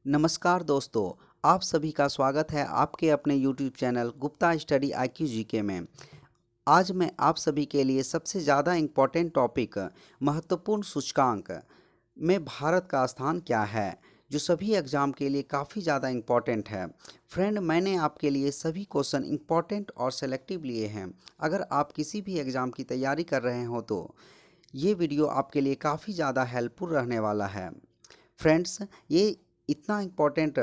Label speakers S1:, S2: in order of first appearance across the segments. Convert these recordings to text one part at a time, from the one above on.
S1: नमस्कार दोस्तों, आप सभी का स्वागत है आपके अपने YouTube channel Gupta study IQ GK में। आज मैं आप सभी के लिए सबसे ज़्यादा इम्पोर्टेंट टॉपिक महत्वपूर्ण सूचकांक में भारत का स्थान क्या है, जो सभी एग्ज़ाम के लिए काफ़ी ज़्यादा इम्पोर्टेंट है। फ्रेंड, मैंने आपके लिए सभी क्वेश्चन इम्पोर्टेंट और सेलेक्टिव लिए हैं। अगर आप किसी भी एग्ज़ाम की तैयारी कर रहे हो तो ये वीडियो आपके लिए काफ़ी ज़्यादा हेल्पफुल रहने वाला है। फ्रेंड्स, ये इतना इम्पोर्टेंट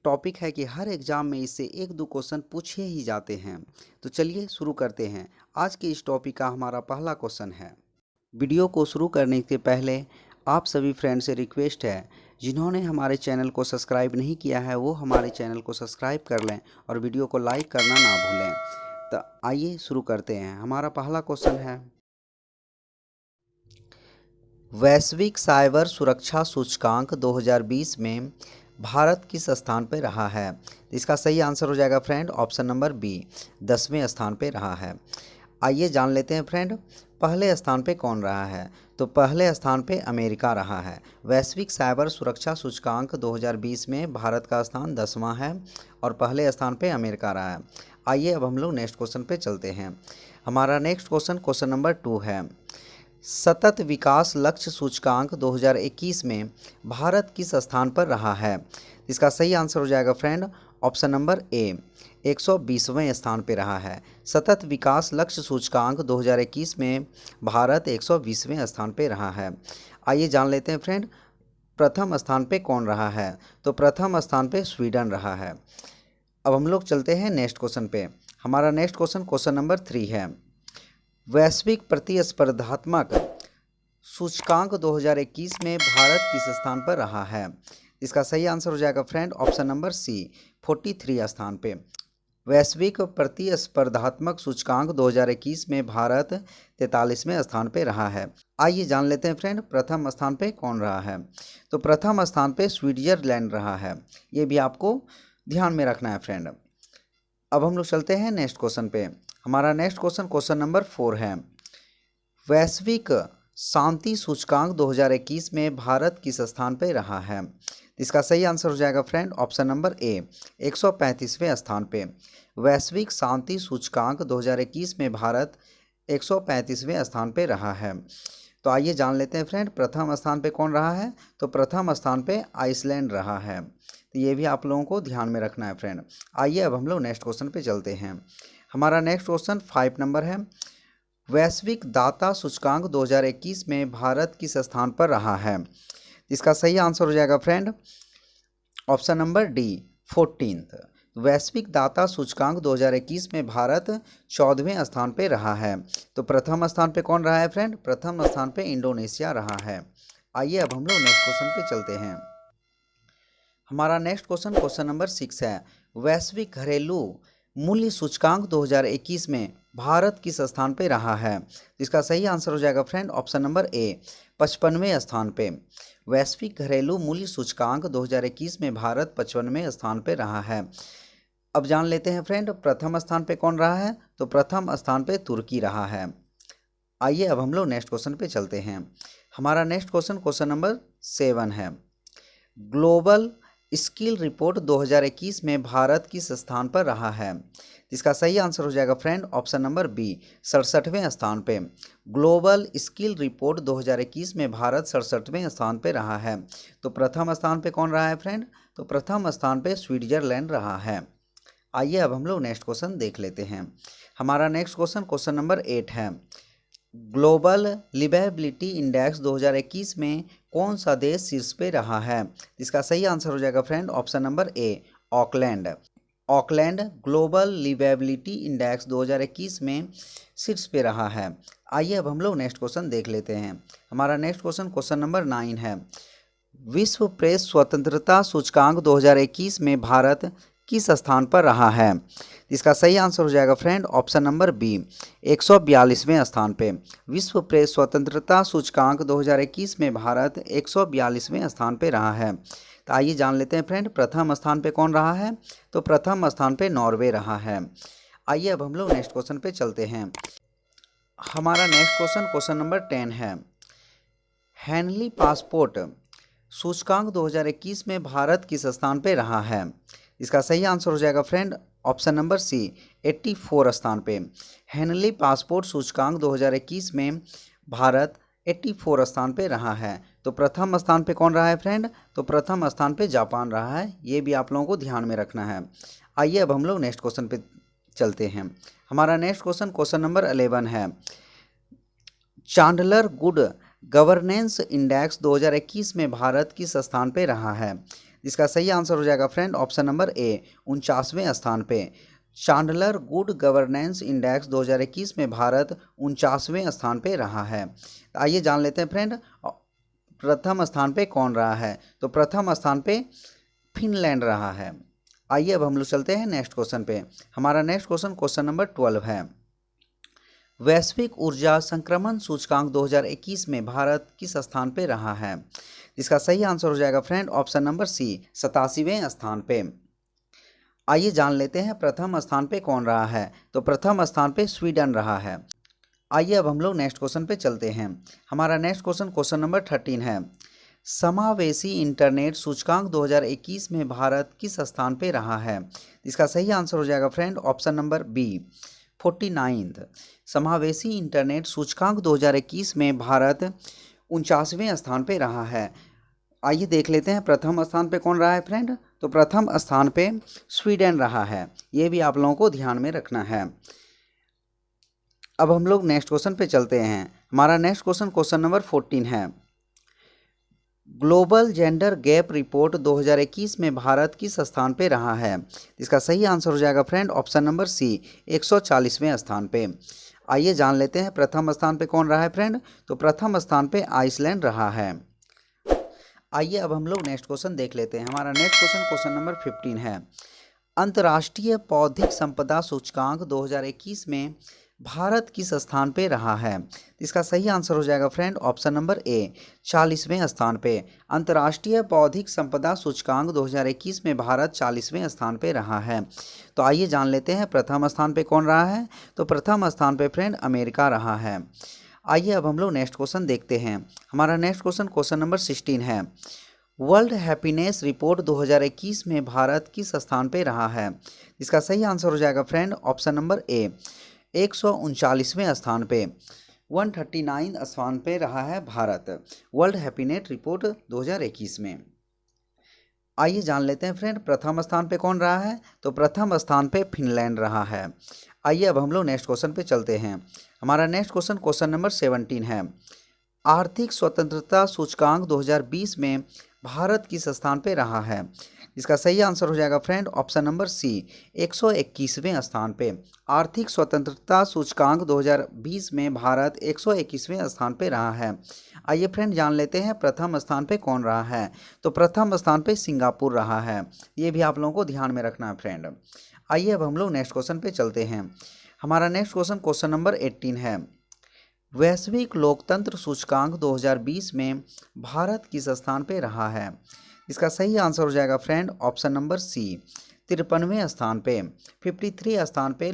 S1: टॉपिक है कि हर एग्ज़ाम में इससे एक दो क्वेश्चन पूछे ही जाते हैं। तो चलिए शुरू करते हैं। आज के इस टॉपिक का हमारा पहला क्वेश्चन है। वीडियो को शुरू करने से पहले आप सभी फ्रेंड से रिक्वेस्ट है, जिन्होंने हमारे चैनल को सब्सक्राइब नहीं किया है वो हमारे चैनल को सब्सक्राइब कर लें और वीडियो को लाइक करना ना भूलें। तो आइए शुरू करते हैं। हमारा पहला क्वेश्चन है, वैश्विक साइबर सुरक्षा सूचकांक 2020 में भारत किस स्थान पर रहा है? इसका सही आंसर हो जाएगा फ्रेंड ऑप्शन नंबर बी, 10वें स्थान पर रहा है। आइए जान लेते हैं फ्रेंड, पहले स्थान पे कौन रहा है? तो पहले स्थान पे अमेरिका रहा है। वैश्विक साइबर सुरक्षा सूचकांक 2020 में भारत का स्थान 10वां है और पहले स्थान पे अमेरिका रहा है। आइए अब हम लोग नेक्स्ट क्वेश्चन पे चलते हैं। हमारा नेक्स्ट क्वेश्चन नंबर 2 है, सतत विकास लक्ष्य सूचकांक 2021 में भारत किस स्थान पर रहा है? इसका सही आंसर हो जाएगा फ्रेंड ऑप्शन नंबर ए, 120वें स्थान पर रहा है। सतत विकास लक्ष्य सूचकांक 2021 में भारत 120वें स्थान पर रहा है। आइए जान लेते हैं फ्रेंड, प्रथम स्थान पे कौन रहा है? तो प्रथम स्थान पे स्वीडन रहा है। अब हम लोग चलते हैं नेक्स्ट क्वेश्चन पे। हमारा नेक्स्ट क्वेश्चन नंबर 3 है, वैश्विक प्रतिस्पर्धात्मक सूचकांक 2021 में भारत किस स्थान पर रहा है? इसका सही आंसर हो जाएगा फ्रेंड ऑप्शन नंबर सी, 43 स्थान पे। वैश्विक प्रतिस्पर्धात्मक सूचकांक 2021 में भारत 43वें स्थान पे रहा है। आइए जान लेते हैं फ्रेंड, प्रथम स्थान पे कौन रहा है? तो प्रथम स्थान पे स्विट्जरलैंड रहा है। ये भी आपको ध्यान में रखना है फ्रेंड। अब हम लोग चलते हैं नेक्स्ट क्वेश्चन पे। हमारा नेक्स्ट क्वेश्चन नंबर 4 है, वैश्विक शांति सूचकांक 2021 में भारत किस स्थान पर रहा है? इसका सही आंसर हो जाएगा फ्रेंड ऑप्शन नंबर ए, 135वें स्थान पे। वैश्विक शांति सूचकांक 2021 में भारत 135वें स्थान पे रहा है। तो आइए जान लेते हैं फ्रेंड, प्रथम स्थान पे कौन रहा है? तो प्रथम स्थान पे आइसलैंड रहा है। तो ये भी आप लोगों को ध्यान में रखना है फ्रेंड। आइए अब हम लोग नेक्स्ट क्वेश्चन पे चलते हैं। हमारा नेक्स्ट क्वेश्चन 5 नंबर है, वैश्विक दाता सूचकांक 2021 में भारत किस स्थान पर रहा है? इसका सही आंसर हो जाएगा friend option number D, 14th। वैश्विक दाता सूचकांक 2021 में भारत 14वें स्थान पे रहा है। तो प्रथम स्थान पे कौन रहा है फ्रेंड? प्रथम स्थान पे इंडोनेशिया रहा है। आइए अब हम लोग नेक्स्ट क्वेश्चन पे चलते हैं। हमारा नेक्स्ट क्वेश्चन नंबर 6 है, वैश्विक घरेलू मूल्य सूचकांक 2021 में भारत किस स्थान पे रहा है? इसका सही आंसर हो जाएगा फ्रेंड ऑप्शन नंबर ए, 55वें स्थान पे। वैश्विक घरेलू मूल्य सूचकांक 2021 में भारत 55वें स्थान पे रहा है। अब जान लेते हैं फ्रेंड, प्रथम स्थान पे कौन रहा है? तो प्रथम स्थान पे तुर्की रहा है। आइए अब हम लोग नेक्स्ट क्वेश्चन पे चलते हैं। हमारा नेक्स्ट क्वेश्चन नंबर 7 है, ग्लोबल स्किल रिपोर्ट 2021 में भारत किस स्थान पर रहा है? इसका सही आंसर हो जाएगा फ्रेंड ऑप्शन नंबर बी, 67वें स्थान पे। ग्लोबल स्किल रिपोर्ट 2021 में भारत 67वें स्थान पे रहा है। तो प्रथम स्थान पे कौन रहा है फ्रेंड? तो प्रथम स्थान पे स्विट्जरलैंड रहा है। आइए अब हम लोग नेक्स्ट क्वेश्चन देख लेते हैं। हमारा नेक्स्ट क्वेश्चन नंबर 8 है, ग्लोबल लिवेबिलिटी इंडेक्स 2021 में कौन सा देश शीर्ष पे रहा है? इसका सही आंसर हो जाएगा friend option number A, Auckland. Auckland global liveability index 2021 में शीर्ष पे रहा है। आइए अब हम लोग नेक्स्ट क्वेश्चन देख लेते हैं। हमारा नेक्स्ट क्वेश्चन नंबर 9 है, विश्व प्रेस स्वतंत्रता सूचकांक 2021 में भारत किस स्थान पर रहा है? इसका सही आंसर हो जाएगा फ्रेंड ऑप्शन नंबर बी, 142वें स्थान पे। विश्व प्रेस स्वतंत्रता सूचकांक 2021 में भारत 142वें स्थान पे रहा है। तो आइए जान लेते हैं फ्रेंड, प्रथम स्थान पे कौन रहा है? तो प्रथम स्थान पे नॉर्वे रहा है। आइए अब हम लोग नेक्स्ट क्वेश्चन पे चलते हैं। हमारा नेक्स्ट क्वेश्चन नंबर 10 है, हेनली पासपोर्ट सूचकांक 2021 में भारत किस स्थान पे रहा है? इसका सही आंसर हो जाएगा फ्रेंड ऑप्शन नंबर सी 84 स्थान पे। हेनली पासपोर्ट सूचकांक 2021 में भारत 84 स्थान पे रहा है। तो प्रथम स्थान पे कौन रहा है फ्रेंड? तो प्रथम स्थान पे जापान रहा है, ये भी आप लोगों को ध्यान में रखना है। आइए अब हम लोग नेक्स्ट क्वेश्चन पे चलते हैं। हमारा नेक्स्ट क्वेश्चन नंबर 11 है। चांडलर गुड गवर्नेंस इंडेक्स 2021 में भारत किस स्थान पे रहा है? इसका सही आंसर हो जाएगा फ्रेंड ऑप्शन नंबर ए 49वें स्थान पे। चांडलर गुड गवर्नेंस इंडेक्स 2021 में भारत 49वें स्थान पे रहा है। आइए जान लेते हैं फ्रेंड प्रथम स्थान पे कौन रहा है? तो प्रथम स्थान पे फिनलैंड रहा है। आइए अब हम लोग चलते हैं नेक्स्ट क्वेश्चन पे। हमारा नेक्स्ट क्वेश्चन नंबर 12 है। वैश्विक ऊर्जा संक्रमण सूचकांक 2021 में भारत किस स्थान पे रहा है? इसका सही आंसर हो जाएगा फ्रेंड ऑप्शन नंबर सी 87वें स्थान पे। आइए जान लेते हैं प्रथम स्थान पे कौन रहा है? तो प्रथम स्थान पे स्वीडन रहा है। आइए अब हम लोग नेक्स्ट क्वेश्चन पे चलते हैं। हमारा नेक्स्ट क्वेश्चन नंबर 13 है। समावेशी इंटरनेट सूचकांक 2021 में भारत किस स्थान पे रहा है? इसका सही आंसर हो जाएगा friend option number B 49th। समावेशी इंटरनेट सूचकांक 2021 में भारत 49वें स्थान पे रहा है। आइए देख लेते हैं प्रथम स्थान पे कौन रहा है फ्रेंड? तो प्रथम स्थान पे स्वीडन रहा है, ये भी आप लोगों को ध्यान में रखना है। अब हम लोग नेक्स्ट क्वेश्चन पे चलते हैं। हमारा नेक्स्ट क्वेश्चन नंबर 14 है। ग्लोबल जेंडर गैप रिपोर्ट 2021 में भारत किस स्थान पे रहा है? इसका सही आंसर हो जाएगा फ्रेंड ऑप्शन नंबर सी 140वें स्थान पे। आइए जान लेते हैं प्रथम स्थान पे कौन रहा है फ्रेंड? तो प्रथम स्थान पे आइसलैंड रहा है। आइए अब हम लोग नेक्स्ट क्वेश्चन देख लेते हैं। हमारा नेक्स्ट क्वेश्चन नंबर 15 है। अंतर्राष्ट्रीय बौद्धिक संपदा सूचकांक 2021 में भारत किस स्थान पे रहा है? इसका सही आंसर हो जाएगा फ्रेंड ऑप्शन नंबर ए 40वें स्थान पे। अंतर्राष्ट्रीय बौद्धिक संपदा सूचकांक 2021 में भारत 40वें स्थान पे रहा है। तो आइए जान लेते हैं प्रथम स्थान पे कौन रहा है? तो प्रथम स्थान पे फ्रेंड अमेरिका रहा है। आइए अब हम लोग नेक्स्ट क्वेश्चन देखते हैं। हमारा नेक्स्ट क्वेश्चन नंबर 16 है। वर्ल्ड हैप्पीनेस रिपोर्ट 2021 में भारत किस स्थान पे रहा है? इसका सही आंसर हो जाएगा फ्रेंड ऑप्शन नंबर ए 139वें स्थान पे। 139 स्थान पे रहा है भारत वर्ल्ड हैप्पीनेस रिपोर्ट 2021 में। आइए जान लेते हैं फ्रेंड प्रथम स्थान पे कौन रहा है? तो प्रथम स्थान पे फिनलैंड रहा है। आइए अब हम लोग नेक्स्ट क्वेश्चन पे चलते हैं। हमारा नेक्स्ट क्वेश्चन नंबर 17 है। आर्थिक स्वतंत्रता सूचकांक 2020 में भारत किस स्थान पे रहा है? इसका सही आंसर हो जाएगा फ्रेंड ऑप्शन नंबर सी 121वें स्थान पे। आर्थिक स्वतंत्रता सूचकांक 2020 में भारत 121वें स्थान पे रहा है। आइए फ्रेंड जान लेते हैं प्रथम स्थान पे कौन रहा है? तो प्रथम स्थान पे सिंगापुर रहा है, ये भी आप लोगों को ध्यान में रखना है फ्रेंड। आइए अब हम लोग नेक्स्ट क्वेश्चन पे चलते हैं। हमारा नेक्स्ट क्वेश्चन नंबर 18 है। वैश्विक लोकतंत्र सूचकांक 2020 में भारत किस स्थान पे रहा है? इसका सही आंसर हो जाएगा फ्रेंड ऑप्शन नंबर सी 53वें स्थान पे। 53 स्थान पे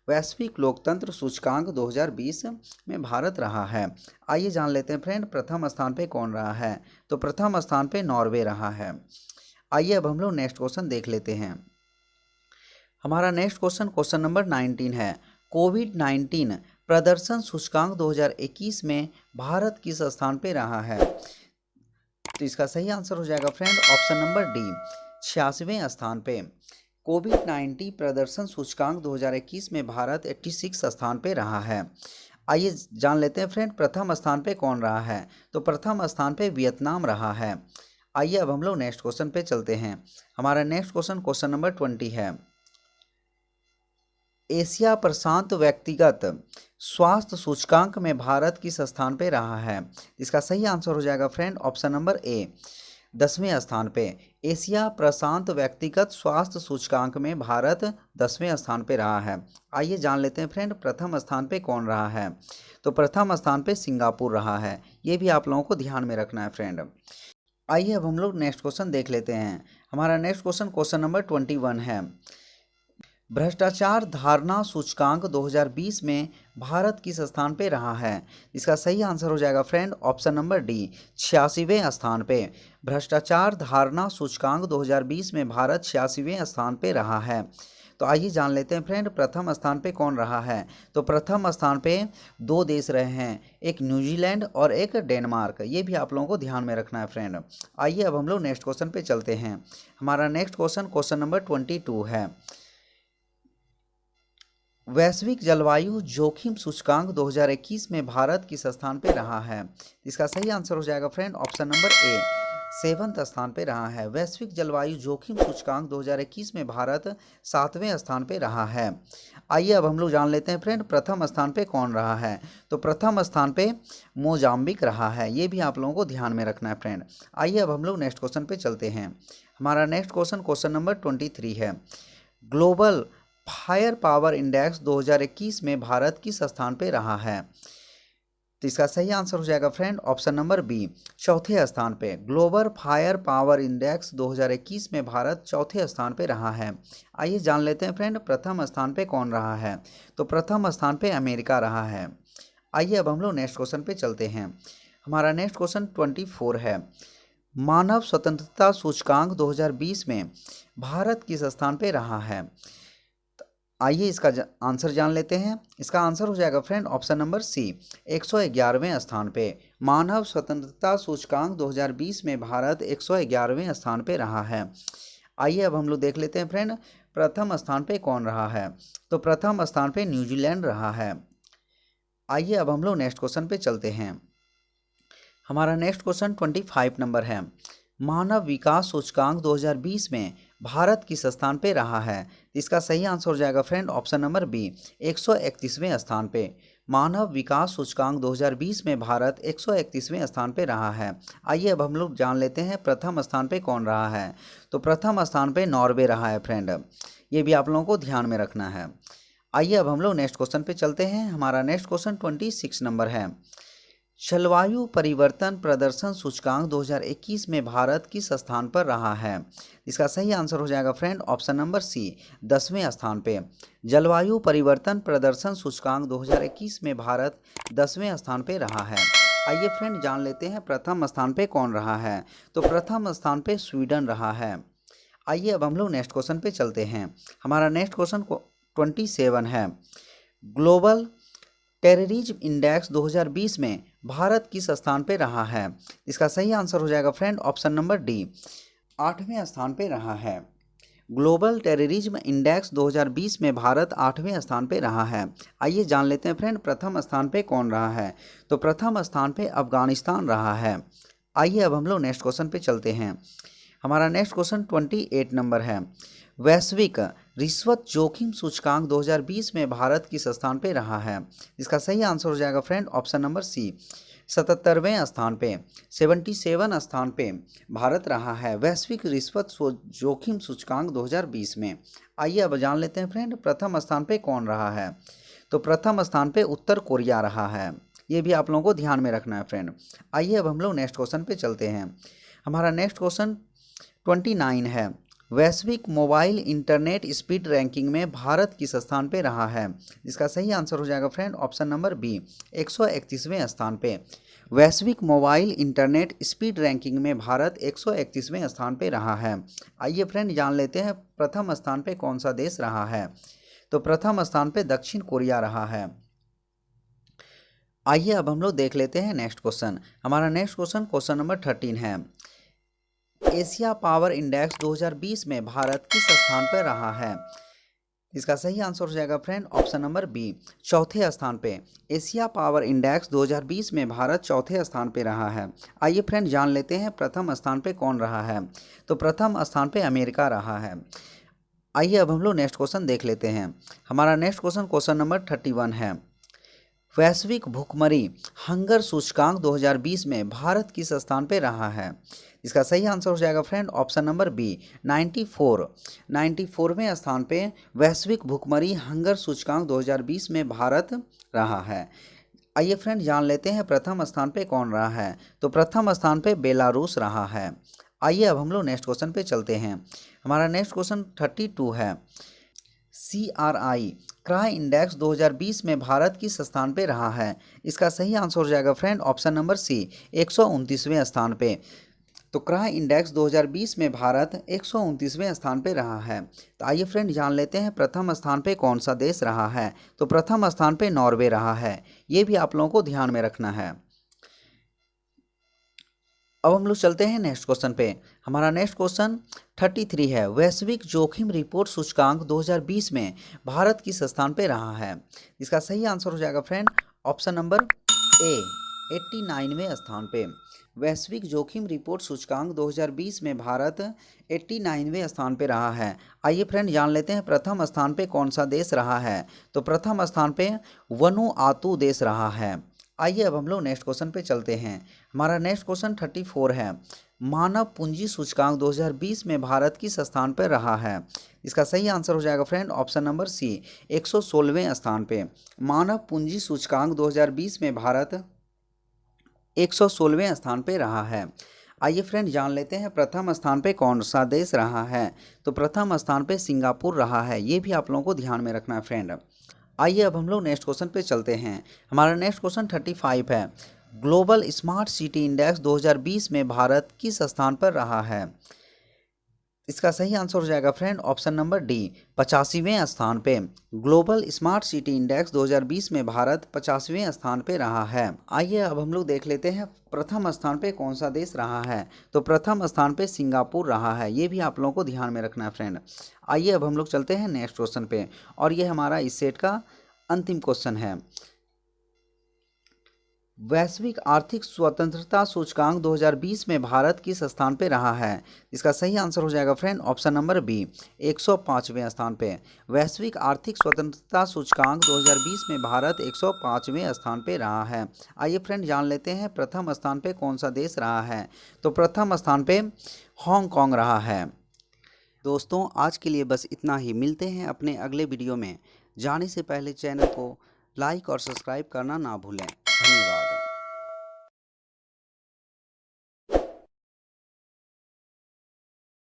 S1: वैश्विक लोकतंत्र सूचकांक 2020 में भारत रहा है। आइए जान लेते हैं फ्रेंड प्रथम स्थान पे कौन रहा है? तो प्रथम स्थान पे नॉर्वे रहा है। आइए अब हम लोग नेक्स्ट क्वेश्चन देख लेते हैं। हमारा नेक्स्ट क्वेश्चन नंबर 19 है। कोविड-19 प्रदर्शन सूचकांक 2021 में भारत किस स्थान पे रहा है? तो इसका सही आंसर हो जाएगा फ्रेंड ऑप्शन नंबर डी 86वें स्थान पे। कोविड-19 प्रदर्शन सूचकांक 2021 में भारत 86 स्थान पे रहा है। आइए जान लेते हैं फ्रेंड प्रथम स्थान पे कौन रहा है? तो प्रथम स्थान पे वियतनाम रहा है। आइए अब हम लोग नेक्स्ट क्वेश्चन पे चलते हैं। हमारा नेक्स्ट क्वेश्चन नंबर 20 है। एशिया प्रशांत व्यक्तिगत स्वास्थ्य सूचकांक में भारत किस स्थान पे रहा है? इसका सही आंसर हो जाएगा फ्रेंड ऑप्शन नंबर ए 10वें स्थान पे। एशिया प्रशांत व्यक्तिगत स्वास्थ्य सूचकांक में भारत 10वें स्थान पे रहा है। आइए जान लेते हैं फ्रेंड प्रथम स्थान पे कौन रहा है? तो प्रथम स्थान पे सिंगापुर रहा है, ये भी आप लोगों को ध्यान में रखना है फ्रेंड। आइए अब हम लोग नेक्स्ट क्वेश्चन देख लेते हैं। हमारा नेक्स्ट क्वेश्चन नंबर 21 है। भ्रष्टाचार धारणा सूचकांक 2020 में भारत किस स्थान पे रहा है? इसका सही आंसर हो जाएगा फ्रेंड ऑप्शन नंबर डी, 86वें स्थान पे। भ्रष्टाचार धारणा सूचकांक 2020 में भारत 86वें स्थान पे रहा है। तो आइए जान लेते हैं फ्रेंड प्रथम स्थान पे कौन रहा है। तो प्रथम स्थान पे दो देश रहे हैं, एक न्यूजीलैंड और एक डेनमार्क। ये भी आप लोगों को ध्यान में रखना है फ्रेंड। आइए अब हम लोग नेक्स्ट क्वेश्चन पे चलते हैं। हमारा नेक्स्ट क्वेश्चन नंबर 22 है। वैश्विक जलवायु जोखिम सूचकांक 2021 में भारत किस स्थान पे रहा है? इसका सही आंसर हो जाएगा फ्रेंड ऑप्शन नंबर ए, 7वें स्थान पे रहा है। वैश्विक जलवायु जोखिम सूचकांक 2021 में भारत 7वें स्थान पे रहा है। आइए अब हम लोग जान लेते हैं फ्रेंड प्रथम स्थान पे कौन रहा है। तो प्रथम स्थान पे मोजाम्बिक रहा है। ये भी आप लोगों को ध्यान में रखना है फ्रेंड। आइए अब हम लोग नेक्स्ट क्वेश्चन पे चलते हैं। हमारा नेक्स्ट क्वेश्चन नंबर 23 है। ग्लोबल फायर पावर इंडेक्स 2021 में भारत किस स्थान पे रहा है? तो इसका सही आंसर हो जाएगा फ्रेंड ऑप्शन नंबर बी, चौथे स्थान पे। ग्लोबल फायर पावर इंडेक्स 2021 में भारत चौथे स्थान पे रहा है। आइए जान लेते हैं फ्रेंड प्रथम स्थान पे कौन रहा है। तो प्रथम स्थान पे अमेरिका रहा है। आइए अब हम लोग नेक्स्ट क्वेश्चन पे चलते हैं। हमारा नेक्स्ट क्वेश्चन 24 है। मानव स्वतंत्रता सूचकांक 2020 में भारत किस स्थान पे रहा है? आइए इसका आंसर जान लेते हैं। इसका आंसर हो जाएगा फ्रेंड ऑप्शन नंबर सी, 111वें स्थान पे। मानव स्वतंत्रता सूचकांक 2020 में भारत 111वें स्थान पे रहा है। आइए अब हम लोग देख लेते हैं फ्रेंड प्रथम स्थान पे कौन रहा है। तो प्रथम स्थान पे न्यूजीलैंड रहा है। आइए अब हम लोग नेक्स्ट क्वेश्चन पे चलते हैं। हमारा नेक्स्ट क्वेश्चन 25 नंबर है। मानव विकास सूचकांक 2020 में भारत किस स्थान पे रहा है? इसका सही आंसर हो जाएगा फ्रेंड ऑप्शन नंबर बी, 131वें स्थान पे। मानव विकास सूचकांक 2020 में भारत 131वें स्थान पे रहा है। आइए अब हम लोग जान लेते हैं प्रथम स्थान पे कौन रहा है। तो प्रथम स्थान पे नॉर्वे रहा है फ्रेंड। ये भी आप लोगों को ध्यान में रखना है। आइए अब हम लोग नेक्स्ट क्वेश्चन पे चलते हैं। हमारा नेक्स्ट क्वेश्चन 26 नंबर है। जलवायु परिवर्तन प्रदर्शन सूचकांक 2021 में भारत किस स्थान पर रहा है? इसका सही आंसर हो जाएगा फ्रेंड ऑप्शन नंबर सी, 10वें स्थान पे। जलवायु परिवर्तन प्रदर्शन सूचकांक 2021 में भारत 10वें स्थान पे रहा है। आइए फ्रेंड जान लेते हैं प्रथम स्थान पे कौन रहा है। तो प्रथम स्थान पे स्वीडन रहा है। आइए अब हम लोग नेक्स्ट क्वेश्चन पे चलते हैं। हमारा नेक्स्ट क्वेश्चन 27 है। ग्लोबल टेररिज्म इंडेक्स 2020 में भारत किस स्थान पे रहा है? इसका सही आंसर हो जाएगा फ्रेंड ऑप्शन नंबर डी, 8वें स्थान पे रहा है। ग्लोबल टेररिज्म इंडेक्स 2020 में भारत 8वें स्थान पे रहा है। आइए जान लेते हैं फ्रेंड प्रथम स्थान पे कौन रहा है। तो प्रथम स्थान पे अफगानिस्तान रहा है। आइए अब हम लोग नेक्स्ट क्वेश्चन पे चलते हैं। हमारा नेक्स्ट क्वेश्चन 28 नंबर है। वैश्विक रिश्वत जोखिम सूचकांक 2020 में भारत किस स्थान पे रहा है? इसका सही आंसर हो जाएगा फ्रेंड ऑप्शन नंबर सी, 77वें स्थान पे। 77 स्थान पे भारत रहा है वैश्विक रिश्वत जोखिम सूचकांक 2020 में। आइए अब जान लेते हैं फ्रेंड प्रथम स्थान पे कौन रहा है। तो प्रथम स्थान पे उत्तर कोरिया रहा है। ये भी आप लोगों को ध्यान में रखना है फ्रेंड। आइए अब हम लोग नेक्स्ट क्वेश्चन पे चलते हैं। हमारा नेक्स्ट क्वेश्चन 29 है। वैश्विक मोबाइल इंटरनेट स्पीड रैंकिंग में भारत किस स्थान पे रहा है? इसका सही आंसर हो जाएगा फ्रेंड ऑप्शन नंबर बी, 131वें स्थान पे। वैश्विक मोबाइल इंटरनेट स्पीड रैंकिंग में भारत 131वें स्थान पे रहा है। आइए फ्रेंड जान लेते हैं प्रथम स्थान पे कौन सा देश रहा है। तो प्रथम स्थान पे दक्षिण कोरिया रहा है। आइए अब हम लोग देख लेते हैं नेक्स्ट क्वेश्चन। हमारा नेक्स्ट क्वेश्चन नंबर 13 है। एशिया पावर इंडेक्स 2020 में भारत किस स्थान पर रहा है? इसका सही आंसर हो जाएगा फ्रेंड ऑप्शन नंबर बी, चौथे स्थान पे। एशिया पावर इंडेक्स 2020 में भारत चौथे स्थान पे रहा है। आइए फ्रेंड जान लेते हैं प्रथम स्थान पे कौन रहा है। तो प्रथम स्थान पे अमेरिका रहा है। आइए अब हम लोग नेक्स्ट क्वेश्चन देख लेते हैं। हमारा नेक्स्ट क्वेश्चन नंबर 31 है। वैश्विक भूखमरी हंगर सूचकांक 2020 में भारत किस स्थान पे रहा है? इसका सही आंसर हो जाएगा फ्रेंड ऑप्शन नंबर बी, 94वें स्थान पे वैश्विक भूखमरी हंगर सूचकांक 2020 में भारत रहा है। आइए फ्रेंड जान लेते हैं प्रथम स्थान पे कौन रहा है। तो प्रथम स्थान पे बेलारूस रहा है। आइए अब हम लोग नेक्स्ट क्वेश्चन पे चलते हैं। हमारा नेक्स्ट क्वेश्चन 32 है। CRI क्राई इंडेक्स 2020 में भारत किस स्थान पे रहा है? इसका सही आंसर हो जाएगा फ्रेंड ऑप्शन नंबर सी, 129वें स्थान पे। तो क्राई इंडेक्स 2020 में भारत 129वें स्थान पे रहा है। तो आइए फ्रेंड जान लेते हैं प्रथम स्थान पे कौन सा देश रहा है। तो प्रथम स्थान पे नॉर्वे रहा है, ये भी आप लोगों को ध्यान में रखना है। अब हम लोग चलते हैं नेक्स्ट क्वेश्चन पे। हमारा नेक्स्ट क्वेश्चन 33 है। वैश्विक जोखिम रिपोर्ट सूचकांक 2020 में भारत किस स्थान पे रहा है? इसका सही आंसर हो जाएगा फ्रेंड ऑप्शन नंबर ए, 89वें स्थान पे। वैश्विक जोखिम रिपोर्ट सूचकांक 2020 में भारत 89वें स्थान पे रहा है। आइए फ्रेंड जान लेते हैं प्रथम स्थान पे कौन सा देश रहा है। तो प्रथम स्थान पे वनुआतु देश रहा है। आइए अब हम लोग नेक्स्ट क्वेश्चन पे चलते हैं। हमारा नेक्स्ट क्वेश्चन 34 है। मानव पूंजी सूचकांक 2020 में भारत किस स्थान पर रहा है? इसका सही आंसर हो जाएगा फ्रेंड ऑप्शन नंबर सी, 116वें स्थान पे। मानव पूंजी सूचकांक 2020 में भारत 116वें स्थान पे रहा है। आइए फ्रेंड जान लेते हैं प्रथम स्थान पे कौन सा देश रहा है। तो प्रथम स्थान पे सिंगापुर रहा है, ये भी आप लोगों को ध्यान में रखना है फ्रेंड। आइए अब हम लोग नेक्स्ट क्वेश्चन पे चलते हैं। हमारा नेक्स्ट क्वेश्चन 35 है। ग्लोबल स्मार्ट सिटी इंडेक्स 2020 में भारत किस स्थान पर रहा है? इसका सही आंसर हो जाएगा फ्रेंड ऑप्शन नंबर डी, 85वें स्थान पे। ग्लोबल स्मार्ट सिटी इंडेक्स 2020 में भारत 85वें स्थान पे रहा है। आइए अब हम लोग देख लेते हैं प्रथम स्थान पे कौन सा देश रहा है। तो प्रथम स्थान पे सिंगापुर रहा है, ये भी आप लोगों को ध्यान में रखना है फ्रेंड। आइए अब हम लोग चलते हैं नेक्स्ट क्वेश्चन पे, और ये हमारा इस सेट का अंतिम क्वेश्चन है। वैश्विक आर्थिक स्वतंत्रता सूचकांक 2020 में भारत किस स्थान पे रहा है? इसका सही आंसर हो जाएगा फ्रेंड ऑप्शन नंबर बी, 105वें स्थान पे। वैश्विक आर्थिक स्वतंत्रता सूचकांक 2020 में भारत 105वें स्थान पे रहा है। आइए फ्रेंड जान लेते हैं प्रथम स्थान पे कौन सा देश रहा है। तो प्रथम स्थान पे हांगकांग रहा है। दोस्तों आज के लिए बस इतना ही, मिलते हैं अपने अगले वीडियो में। जाने से पहले चैनल को लाइक और सब्सक्राइब करना ना भूलें।